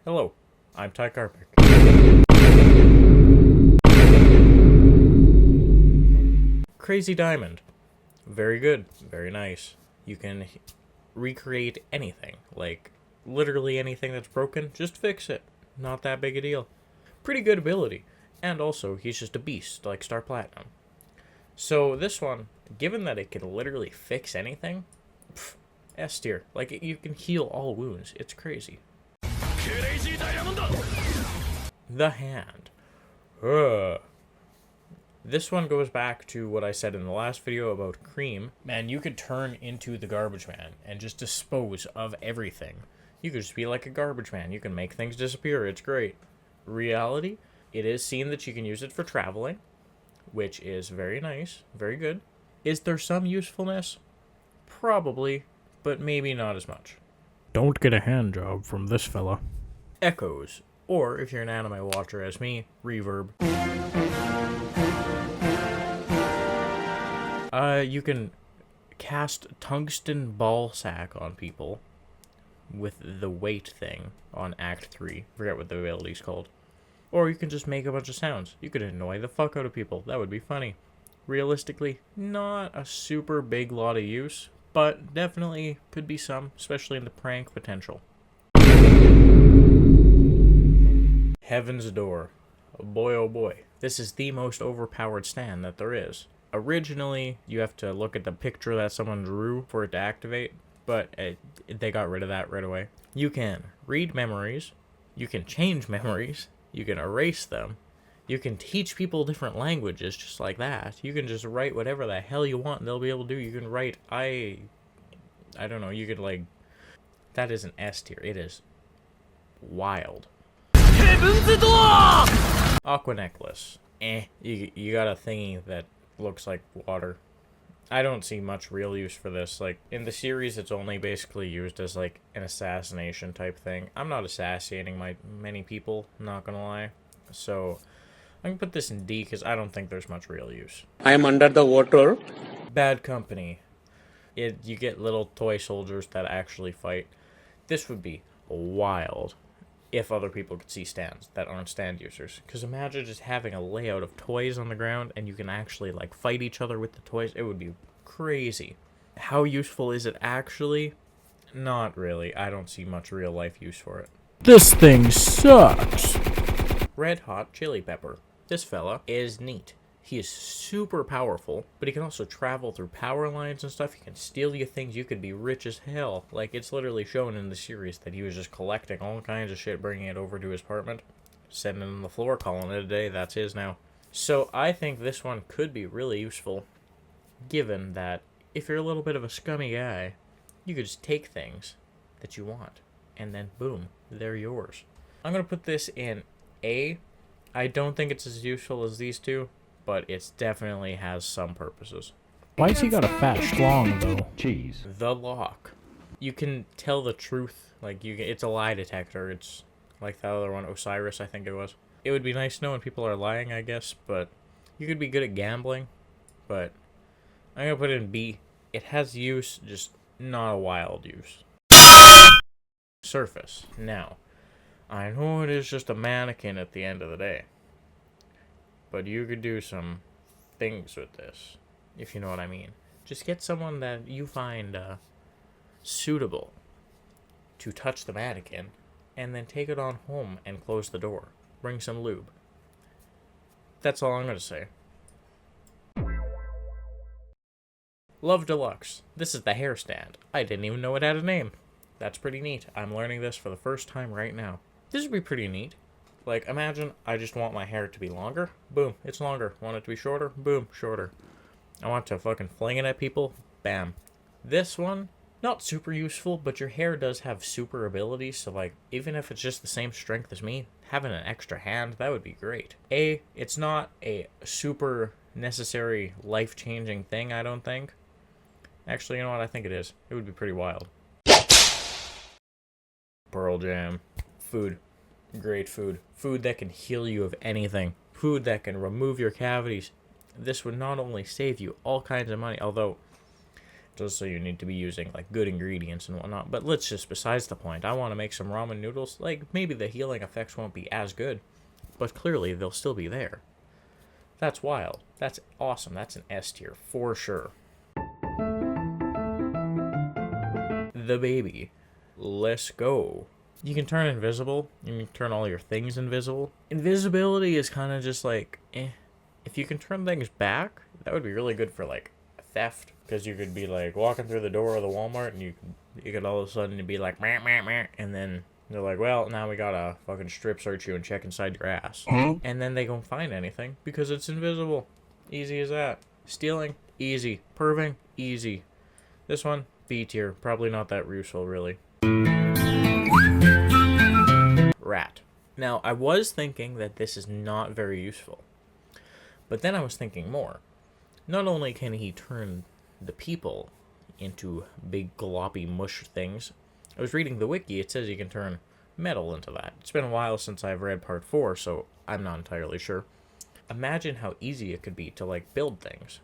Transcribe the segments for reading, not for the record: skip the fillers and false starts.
Hello, I'm Karpyk. Crazy Diamond. Very good, very nice. You can recreate anything, like literally anything that's broken, just fix it. Not that big a deal. Pretty good ability. And also, he's just a beast, like Star Platinum. So this one, given that it can literally fix anything, S tier. Like, you can heal all wounds. It's crazy. The Hand. This one goes back to what I said in the last video about Cream. Man, you could turn into the Garbage Man and just dispose of everything. You could just be like a garbage man. You can make things disappear. It's great. Reality, it is seen that you can use it for traveling, which is very nice, very good. Is there some usefulness? Probably, but maybe not as much. Don't get a hand job from this fella. Echoes, or if you're an anime watcher as me, Reverb. You can cast Tungsten Ball Sack on people with the weight thing on Act 3. Forget what the ability's called. Or you can just make a bunch of sounds. You could annoy the fuck out of people. That would be funny. Realistically, not a super big lot of use, but definitely could be some, especially in the prank potential. Heaven's Door. Boy oh boy. This is the most overpowered stand that there is. Originally, you have to look at the picture that someone drew for it to activate, but they got rid of that right away. You can read memories, you can change memories, you can erase them, you can teach people different languages just like that. You can just write whatever the hell you want and they'll be able to do. You can write, I don't know, you could like, that is an S tier. It is wild. Aqua Necklace. You got a thingy that looks like water. I don't see much real use for this. Like, in the series, it's only basically used as, like, an assassination type thing. I'm not assassinating many people, not gonna lie. So, I'm gonna put this in D, because I don't think there's much real use. I am under the water. Bad Company. You get little toy soldiers that actually fight. This would be wild if other people could see stands that aren't stand users. Because imagine just having a layout of toys on the ground and you can actually like fight each other with the toys. It would be crazy. How useful is it actually? Not really. I don't see much real life use for it. This thing sucks. Red Hot Chili Pepper. This fella is neat. He is super powerful, but he can also travel through power lines and stuff. He can steal you things. You could be rich as hell. Like, it's literally shown in the series that he was just collecting all kinds of shit, bringing it over to his apartment, setting it on the floor, calling it a day. That's his now. So I think this one could be really useful, given that if you're a little bit of a scummy guy, you could just take things that you want, and then boom, they're yours. I'm going to put this in A. I don't think it's as useful as these two, but it definitely has some purposes. Why's he got a fat schlong, though? Cheese. The Lock. You can tell the truth. Like, it's a lie detector. It's like the other one, Osiris, I think it was. It would be nice to know when people are lying, I guess, but you could be good at gambling. But I'm going to put it in B. It has use, just not a wild use. Surface. Now, I know it is just a mannequin at the end of the day, but you could do some things with this, if you know what I mean. Just get someone that you find suitable to touch the mannequin, and then take it on home and close the door. Bring some lube. That's all I'm going to say. Love Deluxe. This is the hair stand. I didn't even know it had a name. That's pretty neat. I'm learning this for the first time right now. This would be pretty neat. Like, imagine I just want my hair to be longer. Boom, it's longer. Want it to be shorter? Boom, shorter. I want to fucking fling it at people. Bam. This one, not super useful, but your hair does have super abilities. So, like, even if it's just the same strength as me, having an extra hand, that would be great. A, it's not a super necessary life-changing thing, I don't think. Actually, you know what? I think it is. It would be pretty wild. Pearl Jam. Food. Great food. Food that can heal you of anything. Food that can remove your cavities. This would not only save you all kinds of money, although Just so you need to be using, like, good ingredients and whatnot. But let's just, besides the point, I want to make some ramen noodles. Like, maybe the healing effects won't be as good, but clearly they'll still be there. That's wild. That's awesome. That's an S tier, for sure. The baby. Let's go. You can turn invisible. You can turn all your things invisible. Invisibility is kind of just like, eh. If you can turn things back, that would be really good for, like, theft. Because you could be, like, walking through the door of the Walmart, and you could all of a sudden be like, meh, meh, meh, and then they're like, well, now we gotta fucking strip search you and check inside your ass. And then they don't find anything, because it's invisible. Easy as that. Stealing, easy. Perving, easy. This one, B tier. Probably not that useful, really. Rat. Now, I was thinking that this is not very useful. But then I was thinking more. Not only can he turn the people into big gloppy mush things, I was reading the wiki, it says you can turn metal into that. It's been a while since I've read part 4, so I'm not entirely sure. Imagine how easy it could be to, like, build things.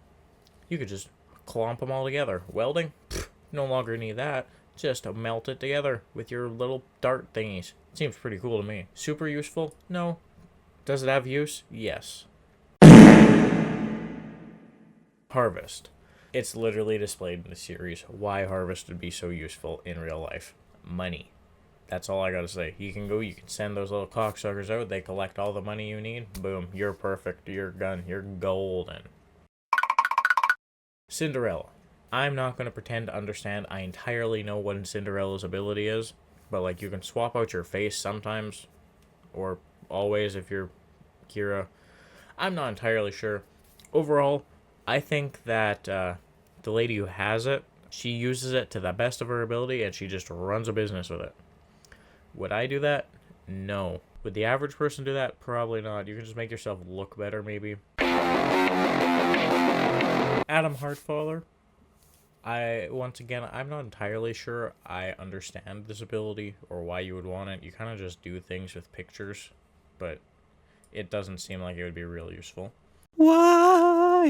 You could just clomp them all together. Welding? Pfft, no longer need that. Just melt it together with your little dart thingies. Seems pretty cool to me. Super useful? No. Does it have use? Yes. Harvest. It's literally displayed in the series why harvest would be so useful in real life. Money. That's all I gotta say. You can send those little cocksuckers out, they collect all the money you need, boom, you're perfect, you're done, you're golden. Cinderella. I'm not gonna pretend to understand I entirely know what Cinderella's ability is, but, like, you can swap out your face sometimes, or always if you're Kira. I'm not entirely sure. Overall, I think that the lady who has it, she uses it to the best of her ability, and she just runs a business with it. Would I do that? No. Would the average person do that? Probably not. You can just make yourself look better, maybe. Adam Hartfather. Once again, I'm not entirely sure I understand this ability or why you would want it. You kind of just do things with pictures, but it doesn't seem like it would be real useful. YMCA.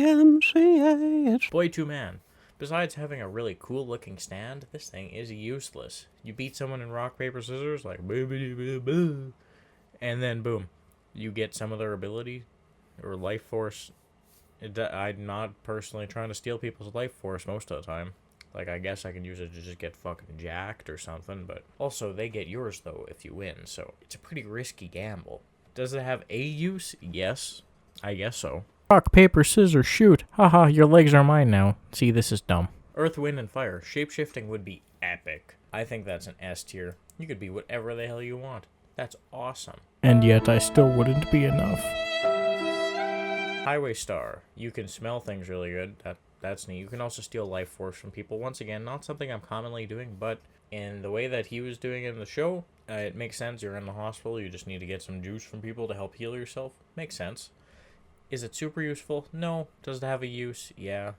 Boy to man. Besides having a really cool looking stand, this thing is useless. You beat someone in rock, paper, scissors, like boo boo boo boo, and then boom, you get some of their ability or life force. I'm not personally trying to steal people's life force most of the time. Like, I guess I can use it to just get fucking jacked or something, but also they get yours though if you win, so it's a pretty risky gamble. Does it have a use? Yes, I guess so. Rock, paper, scissors, shoot. Haha, your legs are mine now. See, this is dumb. Earth, wind, and fire. Shapeshifting would be epic. I think that's an S tier. You could be whatever the hell you want. That's awesome. And yet I still wouldn't be enough. Highway Star. You can smell things really good. That's neat. You can also steal life force from people. Once again, not something I'm commonly doing, but in the way that he was doing it in the show, it makes sense. You're in the hospital. You just need to get some juice from people to help heal yourself. Makes sense. Is it super useful? No. Does it have a use? Yeah.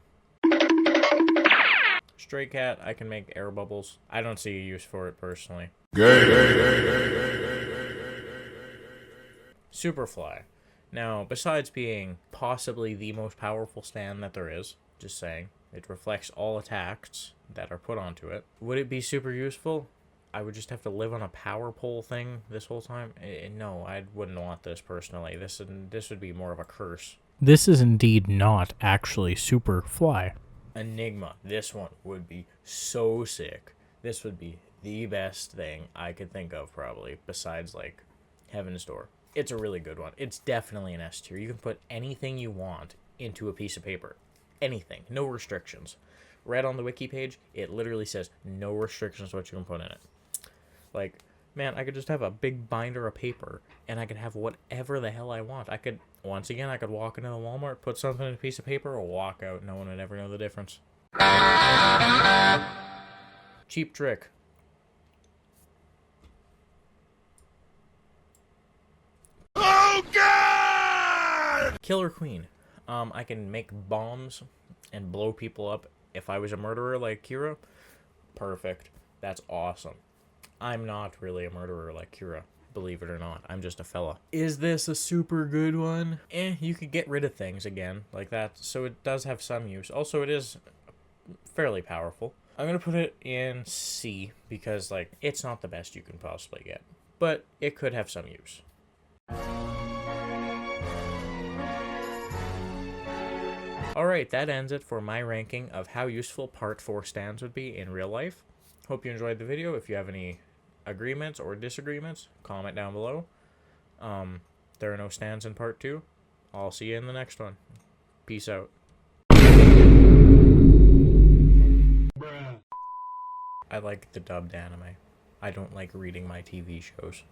Stray Cat, I can make air bubbles. I don't see a use for it personally. Superfly. Now, besides being possibly the most powerful stand that there is, just saying, it reflects all attacks that are put onto it. Would it be super useful? I would just have to live on a power pole thing this whole time? No, I wouldn't want this personally. This would be more of a curse. This is indeed not actually Superfly. Enigma. This one would be so sick. This would be the best thing I could think of, probably, besides, like, Heaven's Door. It's a really good one. It's definitely an S tier. You can put anything you want into a piece of paper. Anything. No restrictions. Read on the wiki page, it literally says no restrictions what you can put in it. Like, man, I could just have a big binder of paper, and I could have whatever the hell I want. I could walk into the Walmart, put something in a piece of paper, or walk out. No one would ever know the difference. Cheap Trick. Oh, God! Killer Queen. I can make bombs and blow people up. If I was a murderer like Kira, perfect. That's awesome. I'm not really a murderer like Kira, believe it or not. I'm just a fella. Is this a super good one? You could get rid of things again, like that, so it does have some use. Also, it is fairly powerful. I'm going to put it in C because, like, it's not the best you can possibly get. But it could have some use. Alright, that ends it for my ranking of how useful Part 4 stands would be in real life. Hope you enjoyed the video. If you have any agreements or disagreements, comment down below. There are no stands in Part 2. I'll see you in the next one. Peace out. I like the dubbed anime. I don't like reading my TV shows.